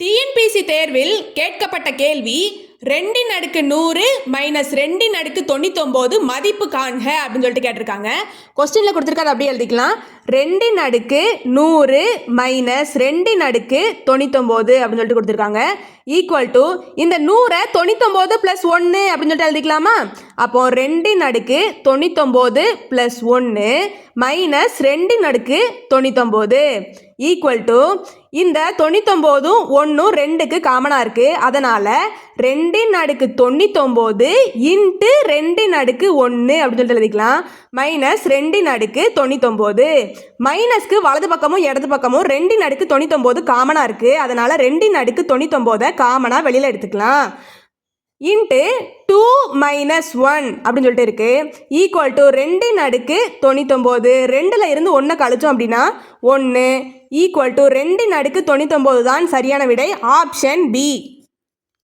TNPSC தேர்வில் கேட்கப்பட்ட கேள்வி 2/100 - 2/99 மதிப்பு காண்க அப்படின்னு சொல்லிட்டு கேட்டிருக்காங்க. கொஸ்டின்ல கொடுத்துருக்காது அப்படியே எழுதிக்கலாம். 2/100 - 2/99 அப்படின்னு சொல்லிட்டு கொடுத்துருக்காங்க. ஈக்குவல் டு இந்த 100 99 + 1 அப்படின்னு சொல்லிட்டு எழுதிக்கலாமா? அப்போ 2/99 + 1 - 2/99 ஈக்குவல் டு இந்த 99ம் 1ம் 2க்கு காமனாக இருக்குது. அதனால் 2/99 × 2/1 அப்படின்னு சொல்லிட்டு எழுதிக்கலாம். -2/99 மைனஸ்க்கு வலது பக்கமும் இடது பக்கமும் 2/99 காமனாக இருக்குது. அதனால் 2/99 காமனாக வெளியில் எடுத்துக்கலாம். இன்ட்டு 2 - 1 அப்படின்னு சொல்லிட்டு இருக்கு. ஈக்குவல் டு 2/99 2ல் இருந்து 1 கழிச்சோம் அப்படின்னா 1 ஈக்குவல் டு 2/99 தான் சரியான விடை. Option B.